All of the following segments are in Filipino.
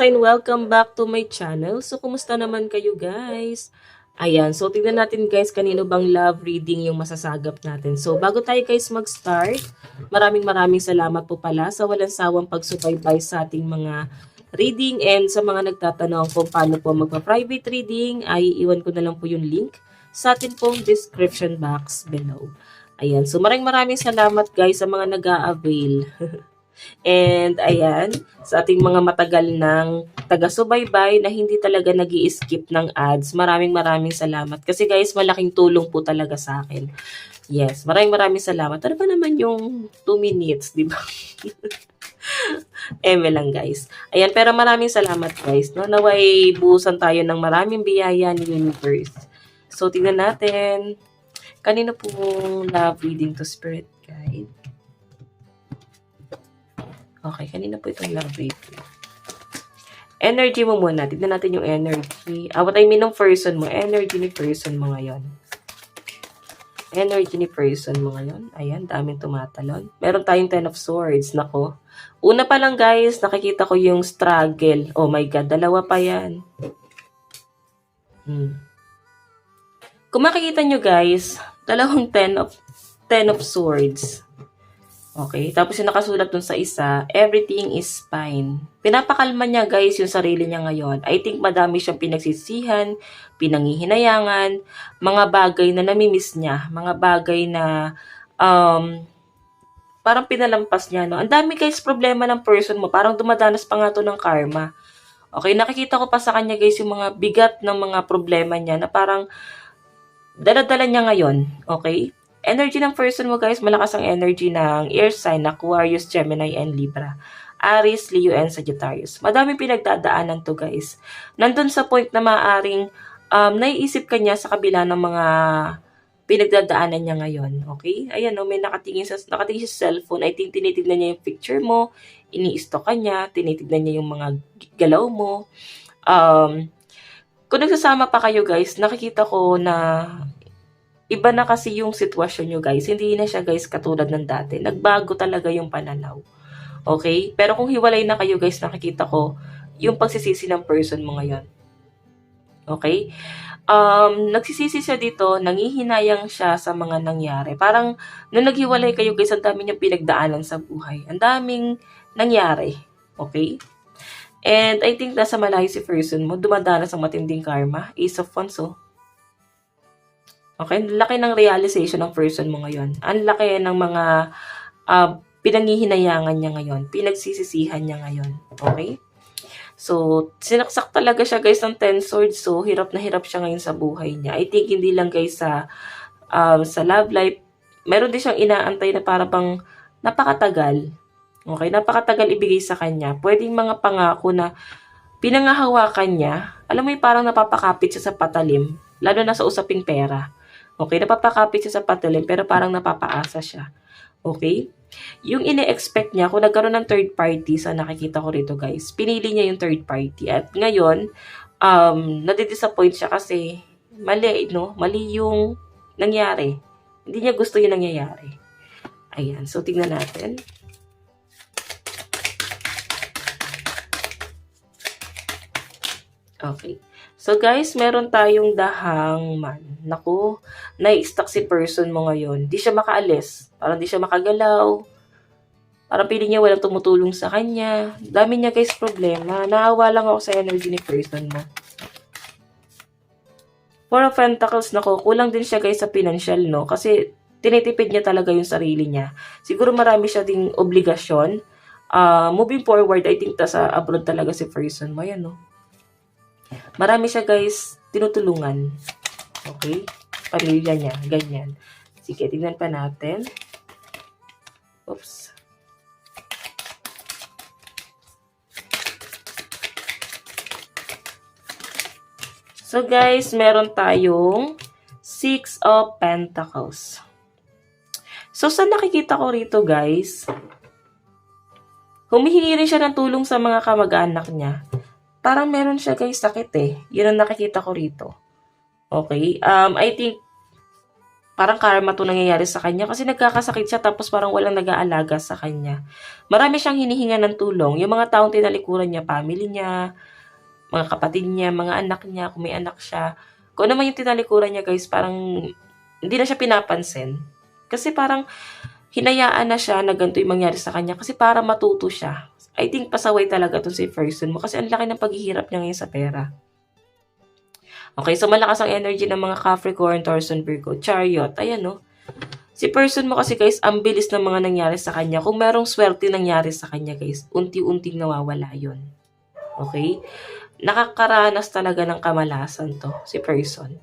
and welcome back to my channel. So, kumusta naman kayo guys? Ayan, so tignan natin guys kanino bang love reading yung masasagap natin. So, bago tayo guys mag-start, maraming salamat po pala sa walang sawang pagsubaybay sa ating mga reading and sa mga nagtatanong kung paano po magpa-private reading, ay iwan ko na lang po yung link sa atin pong description box below. Ayan, so maraming salamat guys sa mga nag-a-avail. And ayan, sa ating mga matagal ng taga-subaybay na hindi talaga nag-i-skip ng ads, maraming salamat. Kasi guys, malaking tulong po talaga sa akin. Yes, maraming salamat. Ano ba naman yung 2 minutes, di ba? Eme lang guys. Ayan, pero maraming salamat guys. No? Naway buhusan tayo ng maraming biyaya ni Universe. So, tingnan natin. Kanino pong love reading to Spirit Guide? Okay, kanina po itong love reading. Energy mo muna. Tignan natin yung energy. What I mean ng person mo. Energy ni person mo ngayon. Energy ni person mo ngayon. Ayan, daming tumatalon. Meron tayong 10 of Swords. Nako. Una pa lang guys, nakikita ko yung struggle. Oh my God, dalawa pa yan. Kung makikita nyo guys, dalawang 10 of Swords. Okay, tapos yung nakasulat dun sa isa, everything is fine. Pinapakalma niya guys yung sarili niya ngayon. I think madami siyang pinagsisihan, pinangihinayangan, mga bagay na namimiss niya, mga bagay na parang pinalampas niya. No? Ang dami guys problema ng person mo, parang dumadanas pa nga to ng karma. Okay, nakikita ko pa sa kanya guys yung mga bigat ng mga problema niya na parang dala-dala niya ngayon. Okay? Energy ng person mo guys, malakas ang energy ng air sign, Aquarius, Gemini, and Libra. Aries, Leo, and Sagittarius. Madaming pinagdadaanan to guys. Nandun sa point na maaaring naiisip ka niya sa kabila ng mga pinagdadaanan niya ngayon. Okay? Ayan no, may nakatingin sa cellphone. I think tinitignan niya yung picture mo, ini-stalk ka niya, tinitignan niya yung mga galaw mo. Kung nagsasama pa kayo guys, nakikita ko na iba na kasi yung sitwasyon nyo guys. Hindi na siya guys katulad ng dati. Nagbago talaga yung pananaw. Okay? Pero kung hiwalay na kayo guys, nakikita ko yung pagsisisi ng person mo ngayon. Okay? Nagsisisi siya dito, nangihinayang siya sa mga nangyari. Parang nung naghiwalay kayo guys, ang dami niyang pinagdaanan sa buhay. Ang daming nangyari. Okay? And I think nasa malayo si person mo, dumadanas ang matinding karma. Ace of Wands, oh. Okay, laki ng realization ng person mo ngayon. Ang laki ng mga pinangihinayangan niya ngayon. Pinagsisisihan niya ngayon. Okay? So, sinaksak talaga siya guys ng 10 swords. So, hirap na hirap siya ngayon sa buhay niya. I think hindi lang guys sa love life. Meron din siyang inaantay na para bang napakatagal. Okay? Napakatagal ibigay sa kanya. Pwedeng mga pangako na pinangahawakan niya. Alam mo yung parang napapakapit siya sa patalim. Lalo na sa usaping pera. Okay, napapakapit siya sa patalim pero parang napapaasa siya. Okay? Yung ine-expect niya, kung nagkaroon ng third party sa nakikita ko rito guys, pinili niya yung third party. At ngayon, nadidisappoint siya kasi mali, no? Mali yung nangyari. Hindi niya gusto yung nangyayari. Ayan, so tingnan natin. Okay. So guys, meron tayong dahang man. Naku, nai-stuck si person mo ngayon. Di siya makaalis. Parang di siya makagalaw. Parang piling niya walang tumutulong sa kanya. Dami niya guys problema. Naawa lang ako sa energy ni person mo. Four of Pentacles, naku, kulang din siya guys sa financial, no? Kasi tinitipid niya talaga yung sarili niya. Siguro marami siya ding obligasyon. Moving forward, I think sa abroad talaga si person mo. Yan, no? Marami siya guys tinutulungan. Okay? Pamilya niya. Ganyan. Sige, tingnan pa natin. Oops. So guys, meron tayong 6 of Pentacles. So sa nakikita ko rito guys, humihingi rin siya ng tulong sa mga kamag-anak niya. Parang meron siya guys sakit eh. Yun ang nakikita ko rito. Okay? I think Parang karma to nangyayari sa kanya kasi nagkakasakit siya tapos parang walang nag-aalaga sa kanya. Marami siyang hinihinga ng tulong. Yung mga taong tinalikuran niya, family niya, mga kapatid niya, mga anak niya, kung may anak siya. Kung ano man yung tinalikuran niya guys, parang hindi na siya pinapansin. Kasi parang hinayaan na siya na ganito yung mangyari sa kanya kasi para matuto siya. I think pasaway talaga to si person mo kasi ang laki ng paghihirap niya ngayon sa pera. Okay, so malakas ang energy ng mga Capricorn, Taurus, Virgo, Chariot. Ayan, no? Si person mo kasi, guys, ang bilis ng mga nangyari sa kanya. Kung merong swerte nangyari sa kanya, guys, unti-unting nawawala yon. Okay? Nakakaranas talaga ng kamalasan to, si person.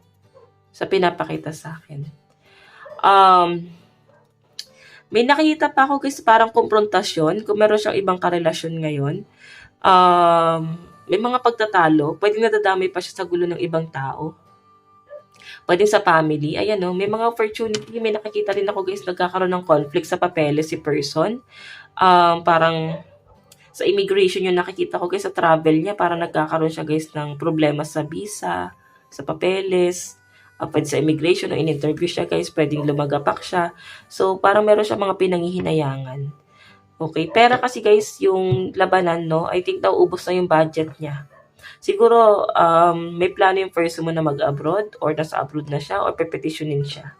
Sa pinapakita sa akin. May nakikita pa ako, guys, parang konfrontasyon. Kung meron siyang ibang karelasyon ngayon. May mga pagtatalo, pwedeng nadadamay pa siya sa gulo ng ibang tao. Pwedeng sa family, ayan no, may mga opportunity, may nakikita rin ako guys, nagkakaroon ng conflict sa papeles si person. Parang sa immigration yung nakikita ko guys, sa travel niya, parang nagkakaroon siya guys ng problema sa visa, sa papeles, pwede sa immigration, in-interview siya guys, pwedeng lumagapak siya. So parang meron siya mga pinanghihinayangan. Okay, pera kasi guys, yung labanan, no, I think daw ubos na yung budget niya. Siguro, may plano yung person mo na mag-abroad, or nasa abroad na siya, or pe-petitionin siya.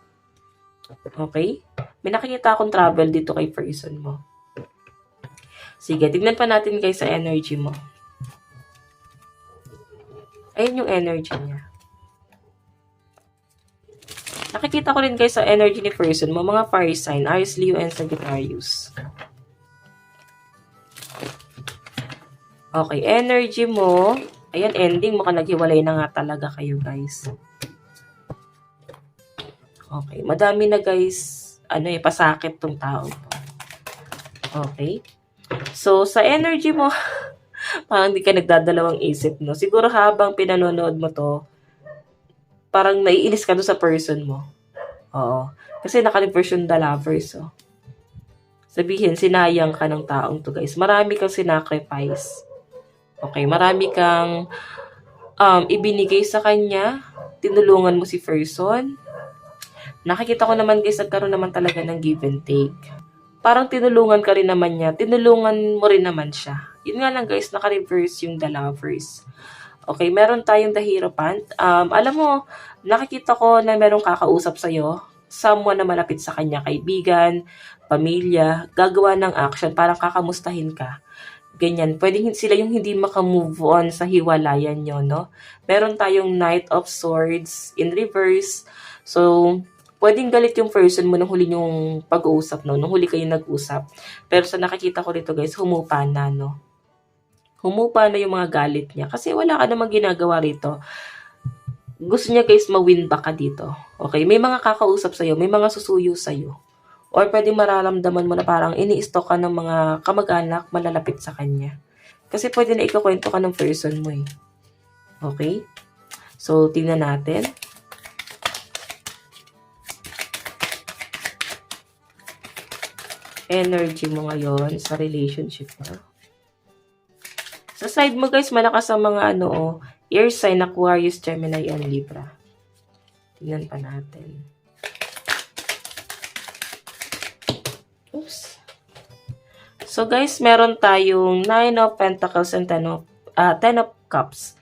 Okay? May nakikita akong travel dito kay person mo. Sige, tignan pa natin guys sa energy mo. Ayun yung energy niya. Nakikita ko rin guys sa energy ni person mo, mga fire sign, Aries, Leo, and Sagittarius. Okay, energy mo. Ayan, ending. Mukhang naghiwalay na nga talaga kayo, guys. Okay, madami na, guys. Pasakit tong tao. Okay. So, sa energy mo, parang hindi ka nagdadalawang isip, no? Siguro habang pinanonood mo to, parang naiinis ka doon sa person mo. Oo. Kasi naka-reverse yung the lovers, oh. Sabihin, sinayang ka ng taong to, guys. Marami kang sinacrifice. Okay, marami kang ibinigay sa kanya, tinulungan mo si person. Nakikita ko naman guys, nagkaroon naman talaga ng give and take. Parang tinulungan ka rin naman niya, tinulungan mo rin naman siya. Yun nga lang guys, naka-reverse yung the lovers. Okay, meron tayong the Hierophant. Alam mo, nakikita ko na merong kakausap sa'yo, someone na malapit sa kanya, kaibigan, pamilya, gagawa ng action, parang kakamustahin ka. Ganyan. Pwedeng sila yung hindi makamove on sa hiwalayan nyo, no? Meron tayong Knight of Swords in reverse. So, pwedeng galit yung person mo nung huli yung pag-uusap, no? Nung huli kayo nag-usap. Pero sa nakikita ko rito, guys, humupa na, no? Humupa na yung mga galit niya. Kasi wala ka namang ginagawa rito. Gusto niya, guys, ma-win back ka dito. Okay? May mga kakausap sa'yo. May mga susuyo sa'yo. Or pwedeng mararamdaman mo na parang ini-stalk ka ng mga kamag-anak malalapit sa kanya. Kasi pwede na ikakwento ka ng person mo eh. Okay? So, tingnan natin. Energy mo ngayon sa relationship mo. Sa side mo guys, malakas ang mga air sign, Aquarius, Gemini, and Libra. Tingnan pa natin. Oops. So guys, meron tayong 9 of Pentacles and 10 of Cups.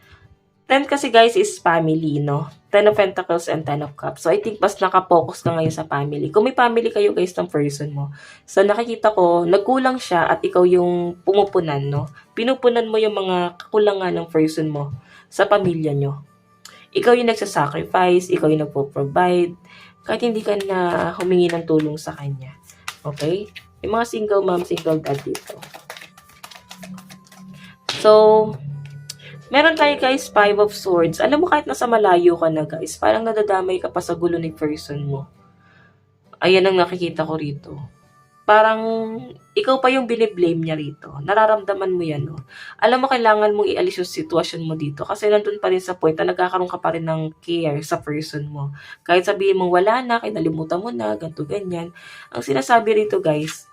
10 kasi guys is family, no? 10 of Pentacles and 10 of Cups. So I think mas nakapokus ka ngayon sa family. Kung may family kayo guys ng person mo. So nakikita ko, nagkulang siya at ikaw yung pumupunan, no? Pinupunan mo yung mga kakulangan ng person mo sa pamilya nyo. Ikaw yung nagsasacrifice, ikaw yung nagpo-provide, kahit hindi ka na humingi ng tulong sa kanya. Okay? Yung mga single mom, single dad dito. So, meron tayo guys, 5 of Swords. Alam mo kahit nasa malayo ka na guys, parang nadadamay ka pa sa gulo ng person mo. Ayan ang nakikita ko rito. Parang ikaw pa yung biniblame niya rito. Nararamdaman mo yan, no? Alam mo, kailangan mong ialis yung sitwasyon mo dito. Kasi nandun pa rin sa point na nagkakaroon ka pa rin ng care sa person mo. Kahit sabihin mo wala na, kinalimutan mo na, ganito, ganyan. Ang sinasabi rito guys,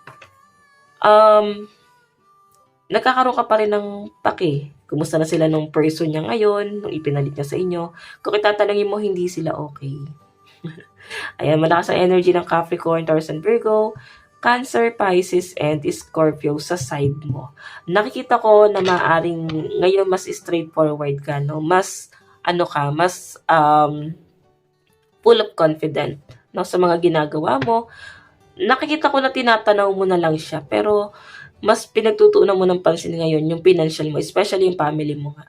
nagkakaroon ka pa rin ng pake. Kumusta na sila nung person niya ngayon, nung ipinalit niya sa inyo. Kung itatanungin mo, hindi sila okay. Ayan, malakas ang energy ng Capricorn, Taurus, and Virgo, Cancer, Pisces, and Scorpio sa side mo. Nakikita ko na maaring ngayon mas straightforward ka, no? Mas, ano ka, mas full of confident, no? Sa mga ginagawa mo. Nakikita ko na tinatanaw mo na lang siya, pero mas pinagtutuunan mo ng pansin ngayon yung financial mo, especially yung family mo nga.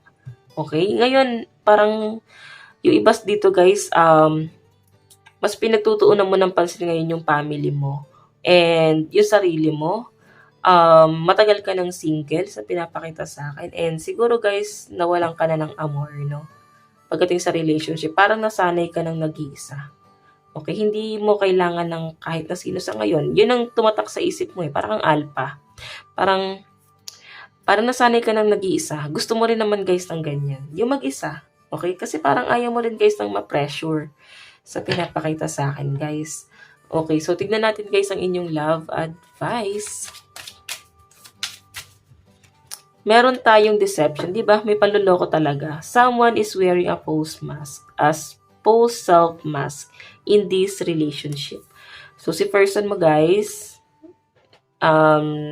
Okay? Ngayon, parang yung ibas dito guys, mas pinagtutuunan mo ng pansin ngayon yung family mo and yung sarili mo. Matagal ka ng single sa pinapakita sa akin. And siguro guys, nawalan ka na ng amor, no? Pagdating sa relationship, parang nasanay ka ng nag-iisa. Okay, hindi mo kailangan ng kahit na sino sa ngayon. Yun ang tumatak sa isip mo eh. Parang ang alpha. Parang nasanay ka ng nag-iisa. Gusto mo rin naman guys ng ganyan. Yung mag-isa. Okay? Kasi parang ayaw mo rin guys ng ma-pressure sa pinapakita sa akin guys. Okay, so tignan natin guys ang inyong love advice. Meron tayong deception, di ba? May panluloko talaga. Someone is wearing a false mask, as false self mask in this relationship. So, si person mo guys,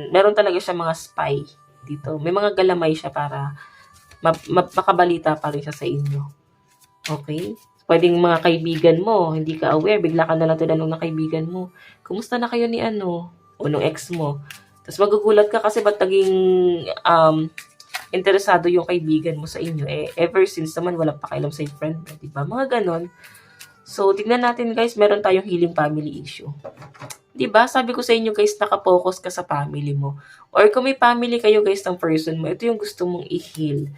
meron talaga siya mga spy dito. May mga galamay siya para makabalita pa rin siya sa inyo. Okay? Pwedeng mga kaibigan mo, hindi ka aware, bigla ka na lang tinanong ng kaibigan mo, kumusta na kayo ni ano, o nung ex mo. Tapos magugulat ka kasi ba't naging interesado yung kaibigan mo sa inyo. Eh, ever since naman, walang pakialam sa friend mo, diba? Mga ganon. So, tignan natin guys, meron tayong healing family issue. Diba? Sabi ko sa inyo guys, nakapokus ka sa family mo. Or kung may family kayo guys ng person mo, ito yung gusto mong i-heal.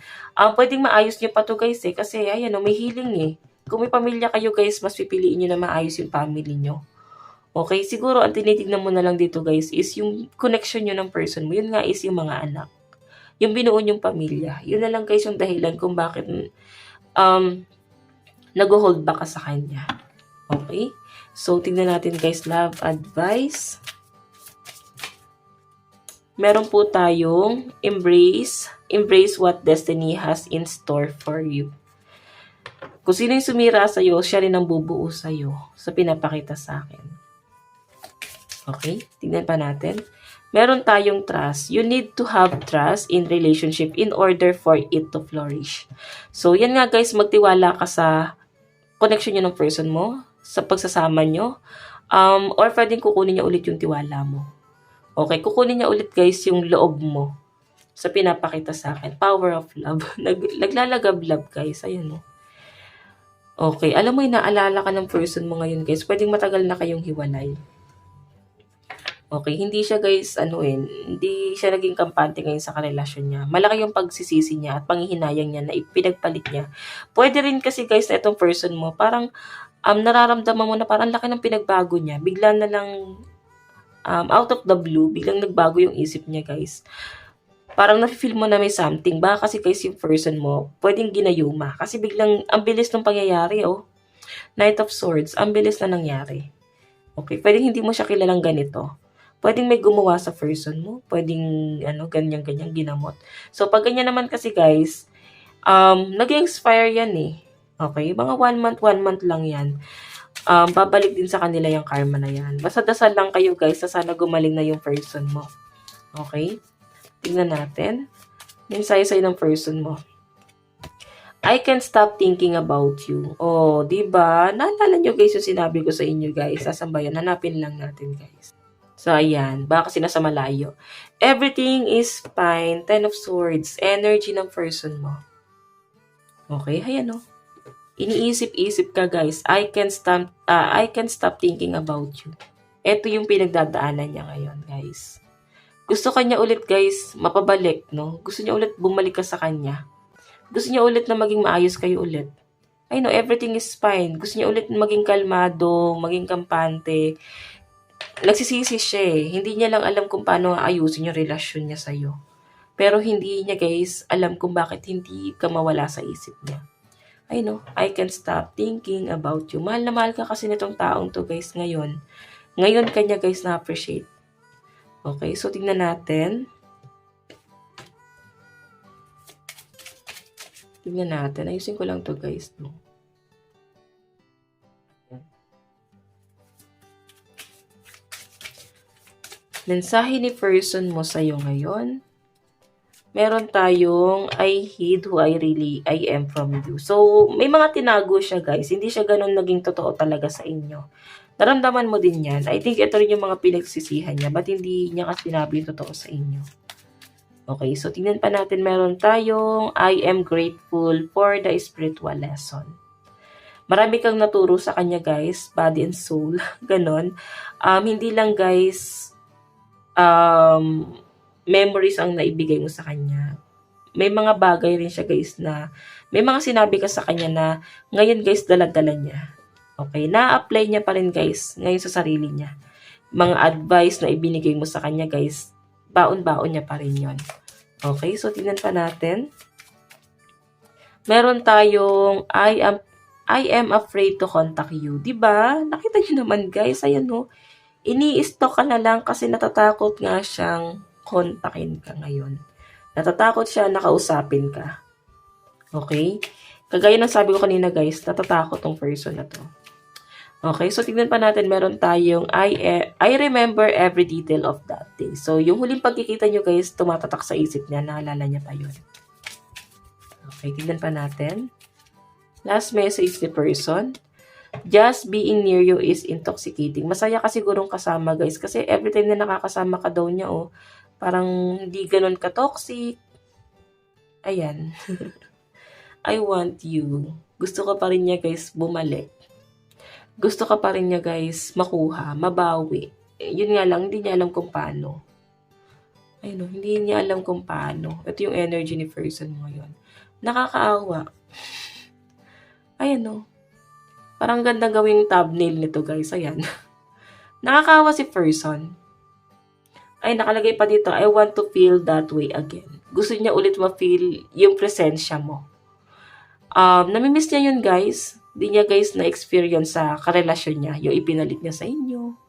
Pwedeng maayos nyo pa to guys eh, kasi ayan o, may healing eh. Kung may pamilya kayo guys, mas pipiliin nyo na maayos yung family nyo. Okay, siguro ang tinitignan mo na lang dito guys is yung connection nyo ng person mo. Yun nga is yung mga anak. Yung binuo yung pamilya. Yun na lang guys yung dahilan kung bakit nag-hold back ka sa kanya. Okay? So, tingnan natin guys, love advice. Meron po tayong embrace what destiny has in store for you. Kung sino yung sumira sa'yo, siya rin ang bubuo sa'yo sa pinapakita sa akin. Okay? Tingnan pa natin. Meron tayong trust. You need to have trust in relationship in order for it to flourish. So, yan nga guys, magtiwala ka sa connection nyo ng person mo, sa pagsasama nyo, or pwedeng kukunin niya ulit yung tiwala mo. Okay, kukunin niya ulit guys yung loob mo sa pinapakita sa akin. Power of love. Naglalagablab guys. Ayan o. Okay, alam mo, inaalala ka ng person mo ngayon guys. Pwedeng matagal na kayong hiwalay. Okay, hindi siya guys, hindi siya naging kampante ngayon sa karelasyon niya. Malaki yung pagsisisi niya at panghihinayang niya na ipinagpalit niya. Pwede rin kasi guys na itong person mo, parang nararamdaman mo na parang laki ng pinagbago niya. Bigla na lang, out of the blue, biglang nagbago yung isip niya guys. Parang nafe-feel mo na may something. Baka kasi guys yung person mo, pwedeng ginayuma. Kasi biglang, ang bilis ng pangyayari oh. Knight of Swords, ang bilis na nangyari. Okay, pwedeng hindi mo siya kilalang ganito. Pwedeng may gumawa sa person mo. Pwedeng, ganyan-ganyan ginamot. So, pag ganyan naman kasi guys, nag-expire yan eh. Okay? Mga 1 month lang yan. Babalik din sa kanila yung karma na yan. Basta dasal lang kayo guys na sana gumaling na yung person mo. Okay? Tingnan natin. Yung sayo-sayo ng person mo. I can't stop thinking about you. Oh, diba? Naalala nyo guys yung sinabi ko sa inyo guys. Saan ba yan? Hanapin lang natin guys. So, ayan. Baka kasi nasa malayo. Everything is fine. 10 of Swords. Energy ng person mo. Okay, ayan o. Iniisip-isip ka guys. I can't stop thinking about you. Ito yung pinagdadaanan niya ngayon guys. Gusto kanya ulit guys, mapabalik, no? Gusto niya ulit bumalik ka sa kanya. Gusto niya ulit na maging maayos kayo ulit. I know, everything is fine. Gusto niya ulit maging kalmado, maging kampante. Nagsisisi siya eh. Hindi niya lang alam kung paano ayusin yung relasyon niya sa'yo. Pero hindi niya guys alam kung bakit hindi ka mawala sa isip niya. I know, I can't stop thinking about you. Mahal na mahal ka kasi nitong taong to guys ngayon. Ngayon kanya guys na-appreciate. Okay, so tingnan natin. Tingnan natin. Ayusin ko lang to guys. No? mensahe ni person mo sa'yo ngayon. Meron tayong I hid who I am from you. So, may mga tinago siya guys. Hindi siya ganun naging totoo talaga sa inyo. Naramdaman mo din yan. I think ito rin yung mga pinagsisihan niya. Ba't hindi niya kasi sinabi yung totoo sa inyo? Okay, so tingnan pa natin. Meron tayong I am grateful for the spiritual lesson. Marami kang naturo sa kanya guys. Body and soul. Ganon. Hindi lang guys memories ang naibigay mo sa kanya. May mga bagay rin siya guys na may mga sinabi ka sa kanya na ngayon guys dala-dala niya. Okay, na-apply niya pa rin guys ngayon sa sarili niya. Mga advice na ibinigay mo sa kanya guys, baon-baon niya pa rin yon. Okay, so tingnan pa natin. Meron tayong I am afraid to contact you. Diba? Nakita niyo naman guys, ayan no. Ini-stalk ka na lang kasi natatakot nga siyang kontakin ka ngayon. Natatakot siya na kausapin ka. Okay? Kagaya ng sabi ko kanina guys, natatakot tong person na to. Okay, so tignan pa natin, meron tayong I remember every detail of that day. So, yung huling pagkikita nyo guys, tumatatak sa isip niya, naalala niya pa yun. Okay, tignan pa natin. Last message ni person. Just being near you is intoxicating. Masaya ka sigurong kasama guys, kasi every time na nakakasama ka daw niya, oh, parang hindi ganun ka-toxic. Ayan. I want you. Gusto ko pa rin niya guys bumalik. Gusto ka pa rin niya guys makuha, mabawi. Yun nga lang, hindi niya alam kung paano. Ayun, hindi niya alam kung paano. Ito yung energy ni person mo ngayon. Nakakaawa. Ayan o. Parang ganda gawing thumbnail nito guys. Ayan. Nakakaawa si person. Ay, nakalagay pa dito, I want to feel that way again. Gusto niya ulit ma-feel yung presensya mo. Namimiss niya yun guys. Hindi niya guys na-experience sa karelasyon niya. Yung ipinalit niya sa inyo.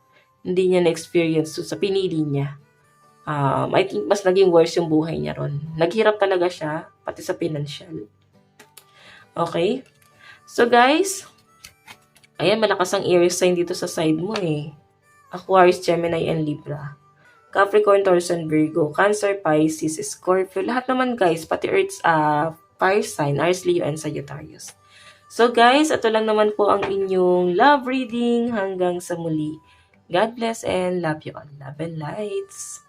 Hindi niya na-experience sa pinili niya. I think mas naging worse yung buhay niya ron. Naghirap talaga siya, pati sa financial. Okay? So guys, ayan, malakas ang air sign dito sa side mo eh. Aquarius, Gemini, and Libra. Capricorn, Taurus, and Virgo. Cancer, Pisces, Scorpio. Lahat naman guys, pati Earth's fire sign, Aries, Leo, and Sagittarius. So guys, ito lang naman po ang inyong love reading. Hanggang sa muli. God bless and love you all. Love and lights.